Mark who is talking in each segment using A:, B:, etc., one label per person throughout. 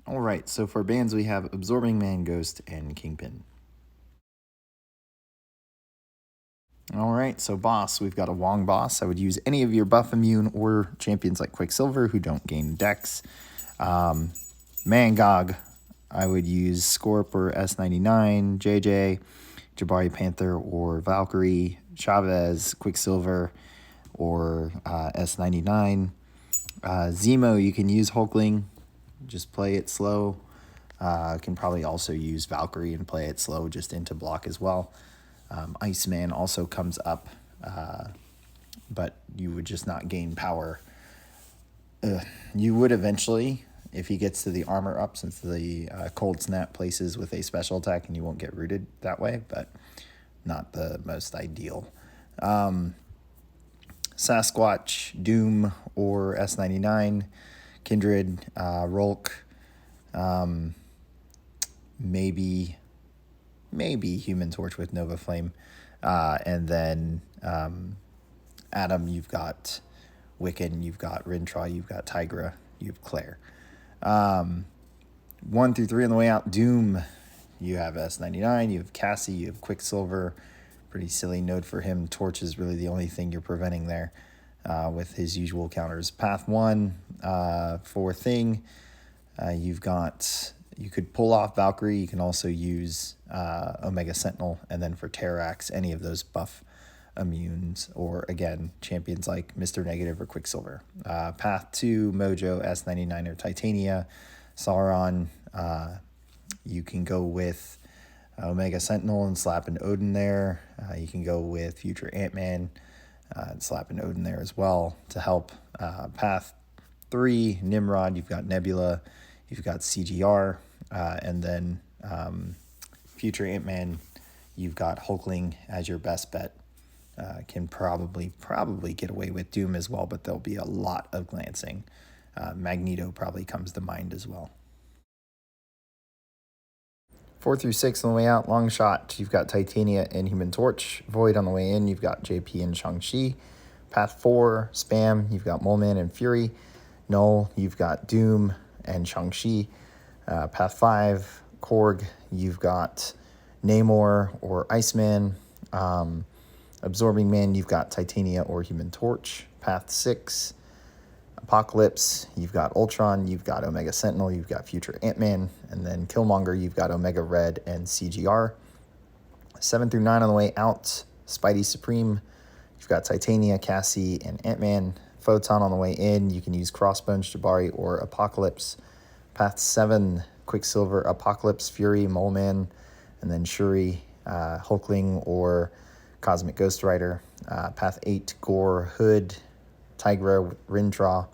A: All right, so for bans, we have Absorbing Man, Ghost, and Kingpin. All right, so boss, we've got a Wong boss. I would use any of your buff immune or champions like Quicksilver who don't gain dex. Mangog, I would use Scorp or S99, JJ, Jabari Panther or Valkyrie, Chavez, Quicksilver, or S99. Zemo, you can use Hulkling, just play it slow. Can probably also use Valkyrie and play it slow just into block as well. Iceman also comes up, but you would just not gain power. You would eventually, if he gets to the armor up, since the Cold Snap places with a special attack and you won't get rooted that way, but not the most ideal. Sasquatch, Doom, or S99, Kindred, Rolk, maybe Human Torch with Nova Flame, and then Adam, you've got Wiccan, you've got Rintra, you've got Tigra, you've Claire. 1 through 3 on the way out. Doom, you have S99, you have Cassie, you have Quicksilver. Pretty silly node for him. Torch is really the only thing you're preventing there with his usual counters. Path 1 for Thing, you could pull off Valkyrie. You can also use Omega Sentinel. And then for Terrax, any of those buff immunes, or again, champions like Mr. Negative or Quicksilver. Path 2, Mojo, S99 or Titania. Sauron, you can go with Omega Sentinel and slap an Odin there. You can go with Future Ant-Man and slap an Odin there as well to help. Path 3, Nimrod, you've got Nebula, you've got CGR, and then Future Ant-Man, you've got Hulkling as your best bet. Can probably get away with Doom as well, but there'll be a lot of glancing. Magneto probably comes to mind as well. 4 through 6 on the way out. Long Shot, you've got Titania and Human Torch. Void on the way in, you've got JP and Shang-Chi. Path 4, Spam, you've got Moleman and Fury. Null, you've got Doom and Shang-Chi. Path 5, Korg, you've got Namor or Iceman. Absorbing Man, you've got Titania or Human Torch. Path 6, Apocalypse, you've got Ultron, you've got Omega Sentinel, you've got Future Ant-Man, and then Killmonger, you've got Omega Red and CGR. 7 through 9 on the way out. Spidey Supreme, you've got Titania, Cassie, and Ant-Man. Photon on the way in, you can use Crossbones, Jabari, or Apocalypse. Path 7, Quicksilver, Apocalypse, Fury, Moleman, and then Shuri, Hulkling, or Cosmic Ghost Rider. Path 8, Gore, Hood, Tigra, Rintra,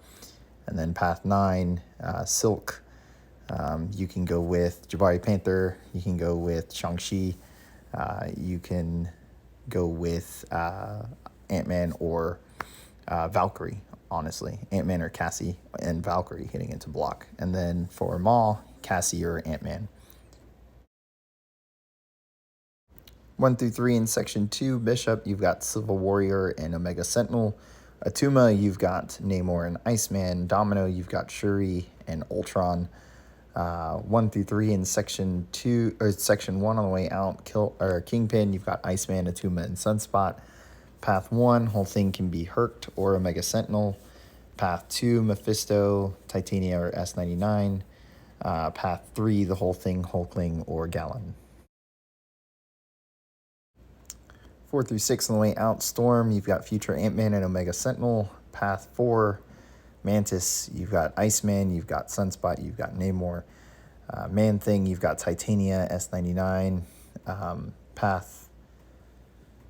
A: and then Path 9, Silk. You can go with Jabari Panther, you can go with Shang-Chi, you can go with Ant-Man or Valkyrie, honestly. Ant-Man or Cassie and Valkyrie hitting into block. And then for Maul, Cassie or Ant-Man. 1 through 3 in Section 2, Bishop, you've got Civil Warrior and Omega Sentinel. Attuma, you've got Namor and Iceman. Domino, you've got Shuri and Ultron. 1 through 3 in Section 2 or Section 1 on the way out. Kingpin, you've got Iceman, Attuma, and Sunspot. Path 1, whole thing can be Herc or Omega Sentinel. Path 2, Mephisto, Titania, or S99. Path 3, the whole thing, Hulkling or Gallon. 4 through 6 on the way out. Storm, you've got Future Ant-Man and Omega Sentinel. Path 4, Mantis, you've got Iceman, you've got Sunspot, you've got Namor. Man-Thing, you've got Titania, S99. Path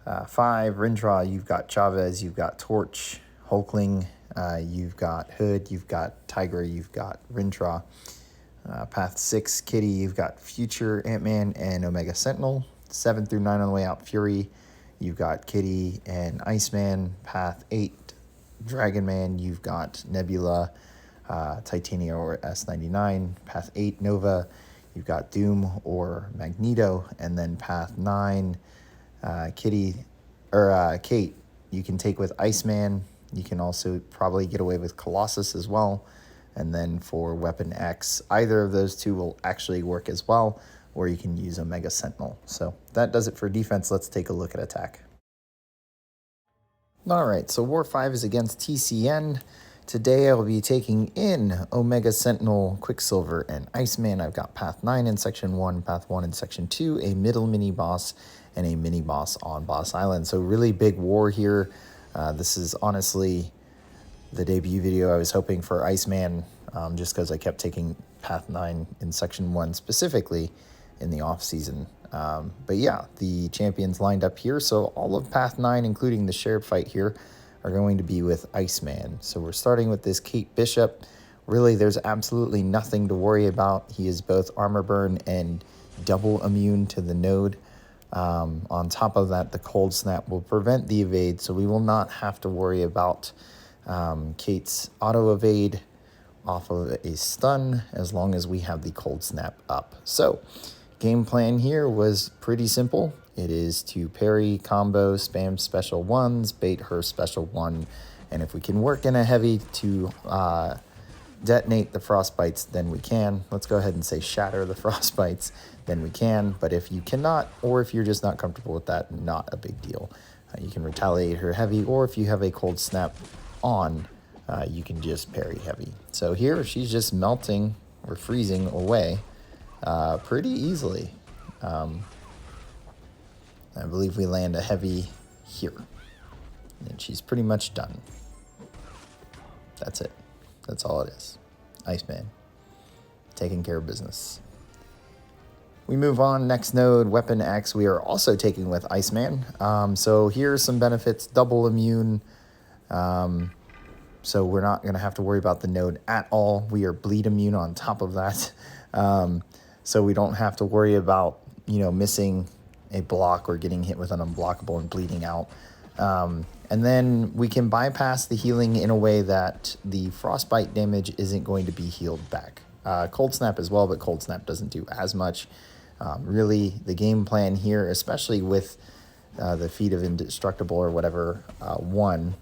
A: 5, Rintra, you've got Chavez, you've got Torch, Hulkling, you've got Hood, you've got Tigra, you've got Rintra. Path 6, Kitty, you've got Future Ant-Man and Omega Sentinel. 7 through 9 on the way out. Fury, you've got Kitty and Iceman. Path 8, Dragon Man, you've got Nebula, Titania or S99. Path 8, Nova, you've got Doom or Magneto. And then Path 9, Kate, you can take with Iceman. You can also probably get away with Colossus as well. And then for Weapon X, either of those two will actually work as well, or you can use Omega Sentinel. So that does it for defense. Let's take a look at attack. All right, so War 5 is against TCN. Today I'll be taking in Omega Sentinel, Quicksilver, and Iceman. I've got Path 9 in Section 1, Path 1 in Section 2, a middle mini-boss, and a mini-boss on Boss Island. So really big war here. This is honestly the debut video. I was hoping for Iceman, just because I kept taking Path 9 in Section 1 specifically in the off-season. But yeah, the champions lined up here. So all of Path 9, including the shared fight here, are going to be with Iceman. So we're starting with this Kate Bishop. Really, there's absolutely nothing to worry about. He is both armor burn and double immune to the node. On top of that, the cold snap will prevent the evade, so we will not have to worry about Kate's auto evade off of a stun as long as we have the cold snap up. So game plan here was pretty simple. It is to parry, combo, spam special ones, bait her special one, and if we can work in a heavy to detonate the frostbites, then we can. Let's go ahead and say shatter the frostbites, then we can. But if you cannot, or if you're just not comfortable with that, not a big deal. You can retaliate her heavy, or if you have a cold snap on, you can just parry heavy. So here she's just melting or freezing away pretty easily. I believe we land a heavy here, and she's pretty much done. That's it. That's all it is. Iceman, taking care of business. We move on, next node, Weapon X, we are also taking with Iceman. So here's some benefits, double immune. So we're not gonna have to worry about the node at all. We are bleed immune on top of that. So we don't have to worry about, missing a block or getting hit with an unblockable and bleeding out. And then we can bypass the healing in a way that the frostbite damage isn't going to be healed back. Cold Snap as well, but Cold Snap doesn't do as much. Really, the game plan here, especially with the Feat of Indestructible or whatever one,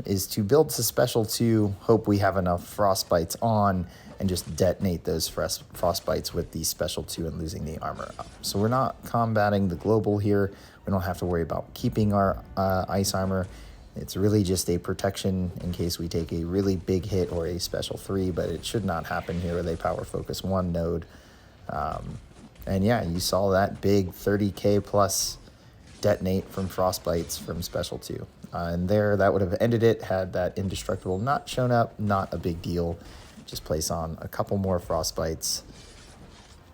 A: is to build to Special 2, hope we have enough frostbites on, and just detonate those frostbites with the Special 2 and losing the armor up. So we're not combating the global here. We don't have to worry about keeping our ice armor. It's really just a protection in case we take a really big hit or a Special 3, but it should not happen here with a Power Focus 1 node. And yeah, you saw that big 30k plus detonate from frostbites from Special 2. And there, that would have ended it had that Indestructible not shown up. Not a big deal. Just place on a couple more frostbites.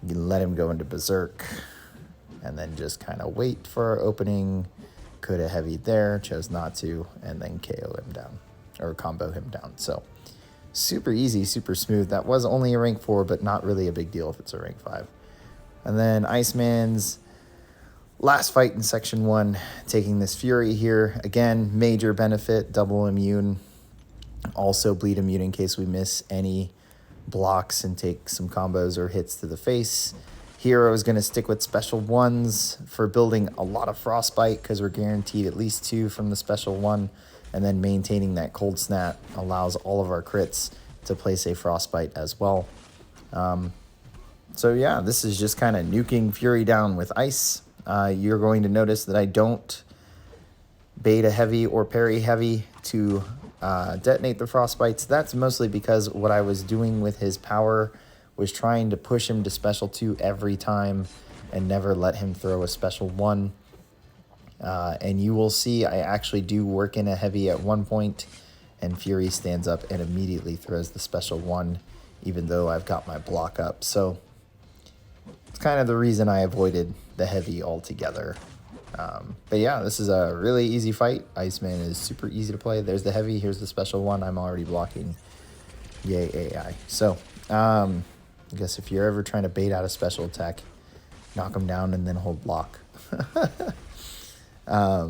A: You let him go into Berserk, and then just kind of wait for our opening. Could have heavied there, chose not to, and then KO him down, or combo him down. So super easy, super smooth. That was only a rank 4, but not really a big deal if it's a rank 5. And then Iceman's last fight in Section 1, taking this Fury here. Again, major benefit, double immune. Also bleed immune in case we miss any blocks and take some combos or hits to the face. Here I was going to stick with Special 1s for building a lot of Frostbite because we're guaranteed at least 2 from the Special 1. And then maintaining that Cold Snap allows all of our crits to place a Frostbite as well. So yeah, this is just kind of nuking Fury down with ice. You're going to notice that I don't bait a heavy or parry heavy to detonate the frostbites. That's mostly because what I was doing with his power was trying to push him to Special 2 every time and never let him throw a Special 1. And you will see I actually do work in a heavy at one point, and Fury stands up and immediately throws the Special 1, even though I've got my block up. So it's kind of the reason I avoided the heavy altogether. But yeah, this is a really easy fight. Iceman is super easy to play. There's the heavy, here's the Special 1. I'm already blocking. Yay, AI. So, I guess if you're ever trying to bait out a special attack, knock them down and then hold block. But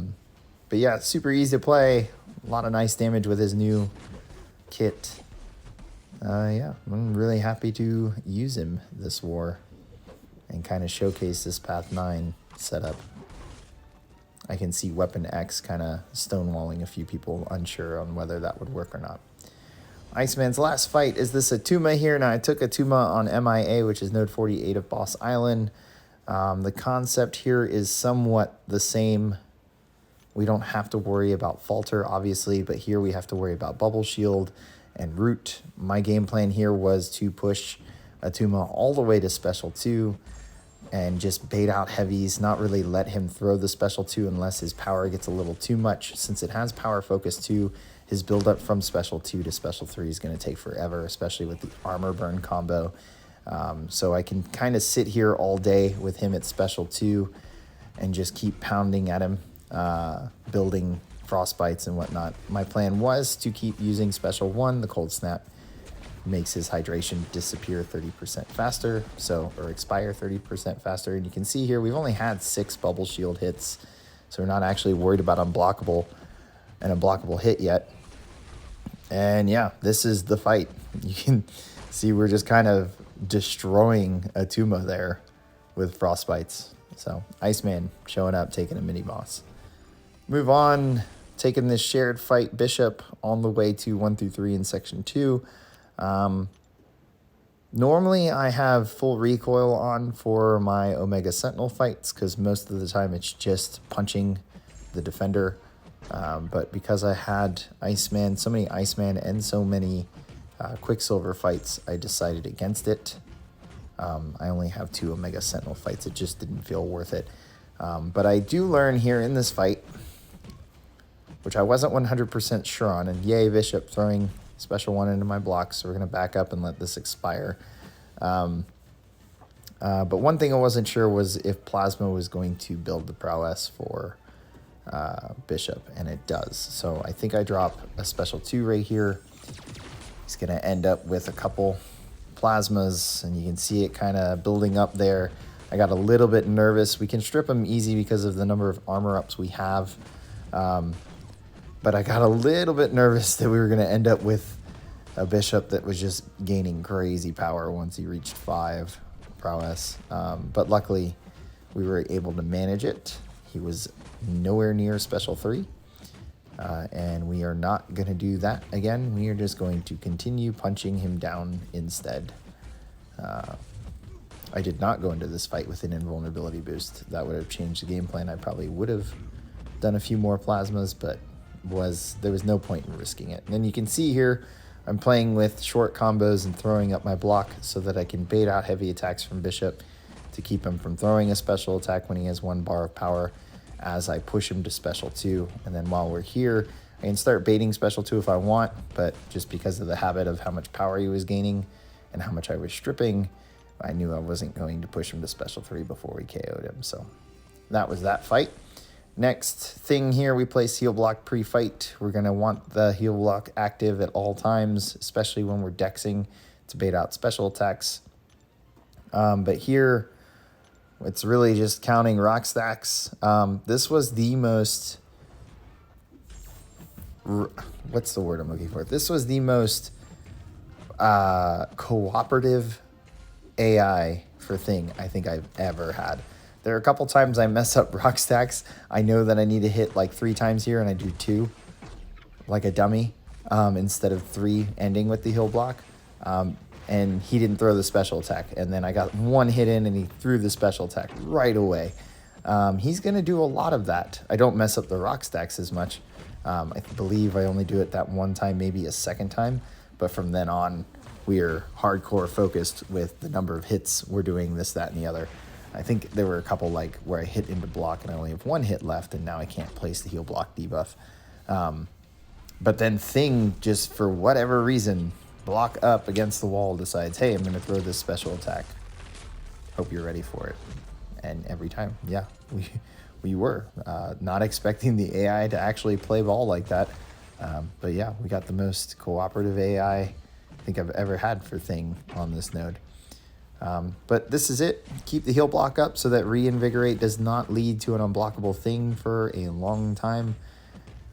A: yeah, super easy to play. A lot of nice damage with his new kit. Yeah, I'm really happy to use him this war and kind of showcase this Path 9 setup. I can see Weapon X kind of stonewalling a few people unsure on whether that would work or not. Iceman's last fight is this Attuma here. Now, I took Attuma on MIA, which is node 48 of Boss Island. The concept here is somewhat the same. We don't have to worry about Falter, obviously, but here we have to worry about Bubble Shield and Root. My game plan here was to push Attuma all the way to Special 2 and just bait out heavies, not really let him throw the Special 2 unless his power gets a little too much. Since it has Power Focus 2, his build-up from Special 2 to Special 3 is going to take forever, especially with the Armor Burn combo. So I can kind of sit here all day with him at Special 2 and just keep pounding at him, building Frostbites and whatnot. My plan was to keep using Special 1, the Cold Snap makes his hydration disappear 30% faster, or expire 30% faster. And you can see here, we've only had 6 Bubble Shield hits, so we're not actually worried about an unblockable hit yet. And yeah, this is the fight. You can see we're just kind of destroying Attuma there with Frostbites. So Iceman showing up, taking a mini boss. Move on, taking this shared fight Bishop on the way to 1 through 3 in section 2. Normally I have full recoil on for my Omega Sentinel fights because most of the time it's just punching the defender. But because I had Iceman, so many Iceman and so many Quicksilver fights, I decided against it. I only have 2 Omega Sentinel fights. It just didn't feel worth it. But I do learn here in this fight, which I wasn't 100% sure on, and yay, Bishop throwing Special 1 into my block, so we're going to back up and let this expire. But one thing I wasn't sure was if Plasma was going to build the prowess for Bishop, and it does. So I think I drop a Special 2 right here. He's going to end up with a couple Plasmas, and you can see it kind of building up there. I got a little bit nervous. We can strip him easy because of the number of armor ups we have. But I got a little bit nervous that we were going to end up with a Bishop that was just gaining crazy power once he reached 5 prowess. But luckily, we were able to manage it. He was nowhere near Special 3. And we are not going to do that again. We are just going to continue punching him down instead. I did not go into this fight with an invulnerability boost. That would have changed the game plan. I probably would have done a few more Plasmas, but there was no point in risking it. And then you can see here, I'm playing with short combos and throwing up my block so that I can bait out heavy attacks from Bishop to keep him from throwing a special attack when he has 1 bar of power as I push him to Special 2. And then while we're here, I can start baiting Special 2 if I want, but just because of the habit of how much power he was gaining and how much I was stripping, I knew I wasn't going to push him to Special 3 before we KO'd him. So that was that fight. Next thing here, we place heal block pre-fight. We're going to want the heal block active at all times, especially when we're dexing to bait out special attacks. But here, it's really just counting rock stacks. This was the most... What's the word I'm looking for? This was the most cooperative AI for thing I think I've ever had. There are a couple times I mess up rock stacks. I know that I need to hit like 3 times here, and I do 2, like a dummy, instead of 3 ending with the heal block. And he didn't throw the special attack. And then I got 1 hit in, and he threw the special attack right away. He's going to do a lot of that. I don't mess up the rock stacks as much. I believe I only do it that 1 time, maybe a 2nd time. But from then on, we're hardcore focused with the number of hits. We're doing this, that, and the other. I think there were a couple like where I hit into block and I only have 1 hit left, and now I can't place the heal block debuff. But then Thing, just for whatever reason, block up against the wall, decides, hey, I'm going to throw this special attack. Hope you're ready for it. And every time, yeah, we were. Not expecting the AI to actually play ball like that. But yeah, we got the most cooperative AI I think I've ever had for Thing on this node. But this is it. Keep the heal block up so that Reinvigorate does not lead to an unblockable Thing for a long time.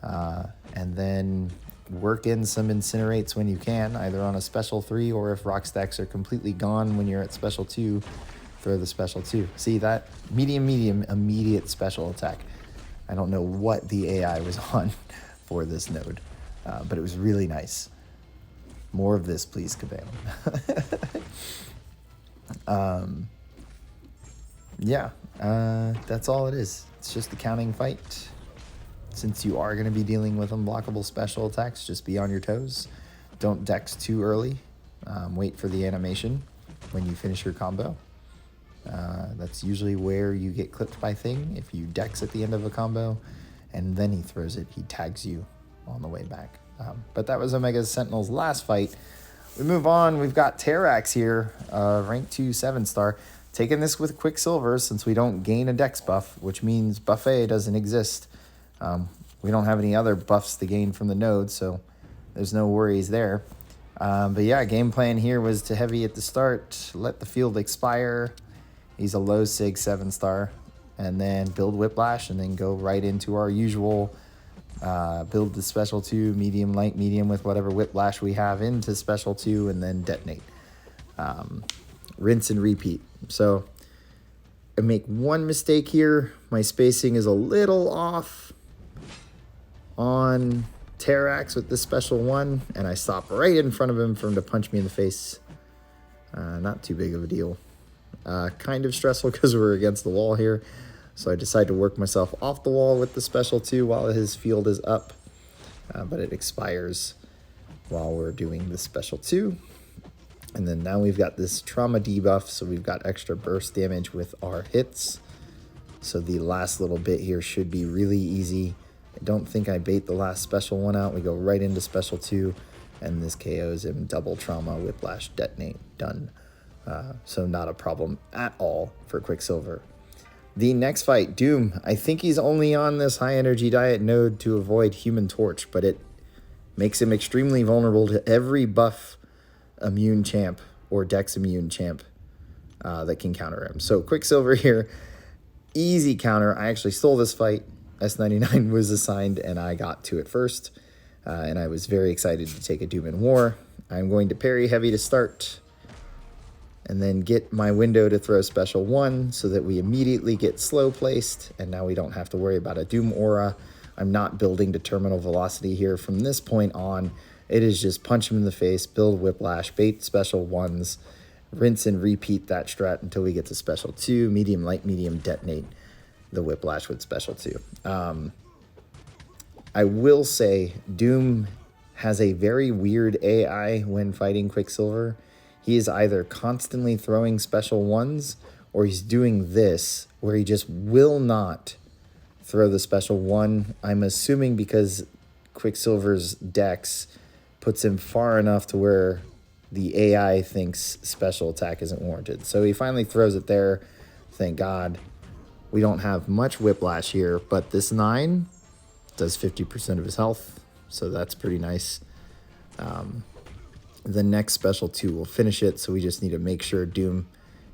A: And then work in some Incinerates when you can, either on a Special 3 or if rock stacks are completely gone when you're at Special 2, throw the Special 2. See that? Medium, immediate special attack. I don't know what the AI was on for this node, but it was really nice. More of this, please, Kabam. Yeah, that's all it is. It's just a counting fight. Since you are going to be dealing with unblockable special attacks, just be on your toes. Don't dex too early. Wait for the animation when you finish your combo. That's usually where you get clipped by Thing. If you dex at the end of a combo and then he throws it, he tags you on the way back. But that was Omega Sentinel's last fight. We move on. We've got Terrax here, rank 2 7-star. Taking this with Quicksilver since we don't gain a dex buff, which means Buffet doesn't exist. We don't have any other buffs to gain from the node, so there's no worries there. But yeah, game plan here was to heavy at the start, let the field expire. He's a low Sig 7-star, and then build Whiplash, and then go right into our usual build the Special 2, medium, light, medium with whatever Whiplash we have into Special 2, and then detonate. Rinse and repeat. So I make one mistake here. My spacing is a little off on Terrax with the Special 1, and I stop right in front of him for him to punch me in the face. Not too big of a deal. Kind of stressful because we're against the wall here, so I decide to work myself off the wall with the Special 2 while his field is up, but it expires while we're doing the Special 2. And then now we've got this trauma debuff, so we've got extra burst damage with our hits. So the last little bit here should be really easy. I don't think I bait the last Special 1 out. We go right into Special 2, and this KOs him. Double trauma, whiplash, detonate, done. So not a problem at all for Quicksilver. The next fight, Doom. I think he's only on this high energy diet node to avoid Human Torch, but it makes him extremely vulnerable to every buff immune champ or dex immune champ that can counter him. So Quicksilver here, easy counter. I actually stole this fight. S99 was assigned and I got to it first, and I was very excited to take a Doom in War. I'm going to parry heavy to start and then get my window to throw Special 1 so that we immediately get slow placed, and now we don't have to worry about a Doom Aura. I'm not building to terminal velocity here from this point on. It is just punch him in the face, build Whiplash, bait Special 1s, rinse and repeat that strat until we get to Special 2, medium, light, medium, detonate the Whiplash with Special 2. I will say Doom has a very weird AI when fighting Quicksilver. He is either constantly throwing Special 1s or he's doing this where he just will not throw the Special 1. I'm assuming because Quicksilver's dex puts him far enough to where the AI thinks special attack isn't warranted. So he finally throws it there. Thank God. We don't have much Whiplash here, but this 9 does 50% of his health, so that's pretty nice. The next Special 2 will finish it, so we just need to make sure Doom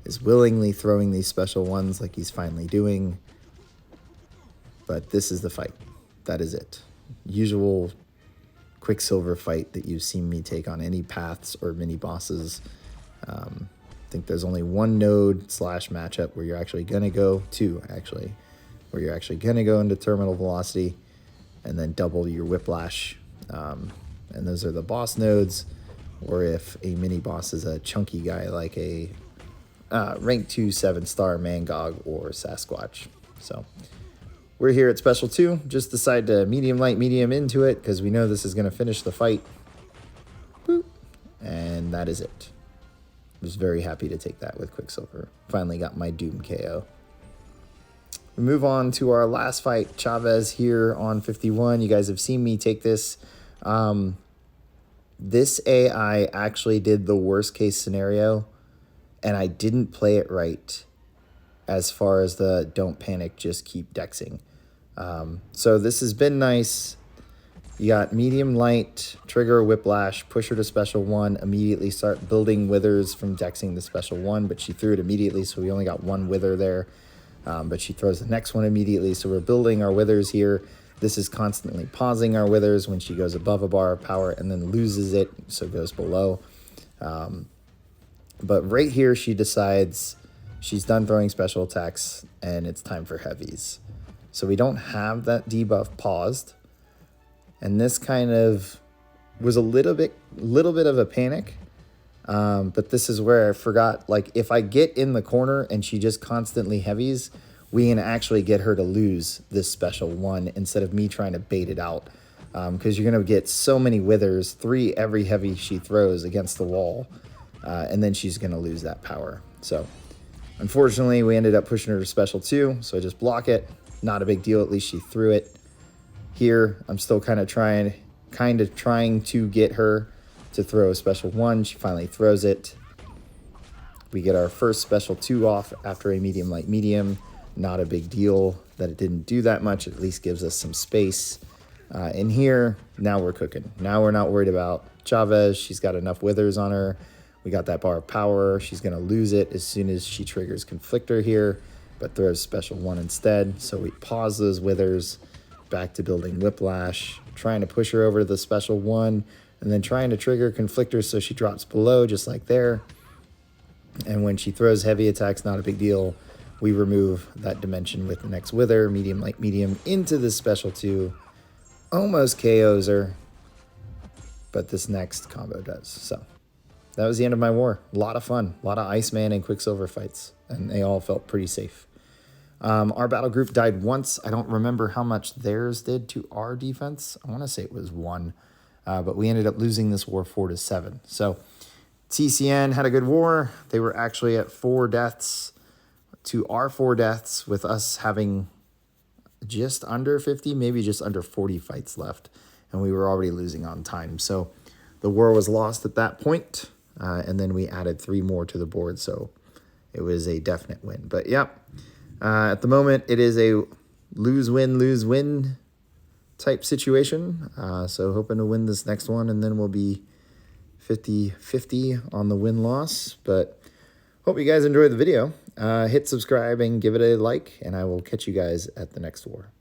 A: is willingly throwing these Special 1s like he's finally doing. But this is the fight. That is it. Usual Quicksilver fight that you've seen me take on any paths or mini bosses. I think there's only one node / matchup where you're actually going to go, two actually, where you're actually going to go into terminal velocity and then double your Whiplash. And those are the boss nodes, or if a mini boss is a chunky guy like a rank 2 7-star Mangog or Sasquatch. So we're here at Special 2. Just decide to medium, light, medium into it because we know this is going to finish the fight. Boop. And that is it. Was very happy to take that with Quicksilver. Finally got my Doom KO. We move on to our last fight, Chavez here on 51. You guys have seen me take this. This AI actually did the worst case scenario, and I didn't play it right as far as the don't panic, just keep dexing. So this has been nice. You got medium light, trigger a Whiplash, push her to Special 1, immediately start building withers from dexing the Special 1, but she threw it immediately, so we only got one wither there. But she throws the next one immediately, so we're building our withers here. This is constantly pausing our withers when she goes above a bar of power and then loses it, so it goes below. But right here, she decides she's done throwing special attacks and it's time for heavies. So we don't have that debuff paused. And this kind of was a little bit of a panic. But this is where I forgot, like, if I get in the corner and she just constantly heavies, we can actually get her to lose this special one instead of me trying to bait it out. Because you're going to get so many withers, 3 every heavy she throws against the wall, and then she's going to lose that power. So, unfortunately, we ended up pushing her to special 2, so I just block it. Not a big deal, at least she threw it. Here, I'm still kind of trying to get her to throw a special 1. She finally throws it. We get our first special 2 off after a medium light medium. Not a big deal that it didn't do that much. It at least gives us some space. And here, now we're cooking. Now we're not worried about Chavez. She's got enough withers on her. We got that bar of power. She's going to lose it as soon as she triggers Conflictor here, but throws special 1 instead. So we pause those withers, back to building Whiplash, trying to push her over to the special 1, and then trying to trigger Conflictor so she drops below, just like there. And when she throws heavy attacks, not a big deal. We remove that dimension with the next wither, medium light medium, into this special 2. Almost KOs her, but this next combo does. So that was the end of my war. A lot of fun, a lot of Iceman and Quicksilver fights, and they all felt pretty safe. Our battle group died once. I don't remember how much theirs did to our defense. I want to say it was 1, but we ended up losing this war 4-7. So TCN had a good war. They were actually at 4 deaths to our 4 deaths, with us having just under 50, maybe just under 40 fights left, and we were already losing on time. So the war was lost at that point, and then we added 3 more to the board, so it was a definite win. But yeah, at the moment, it is a lose-win type situation, so hoping to win this next one, and then we'll be 50-50 on the win-loss. But hope you guys enjoyed the video. Hit subscribe and give it a like, and I will catch you guys at the next war.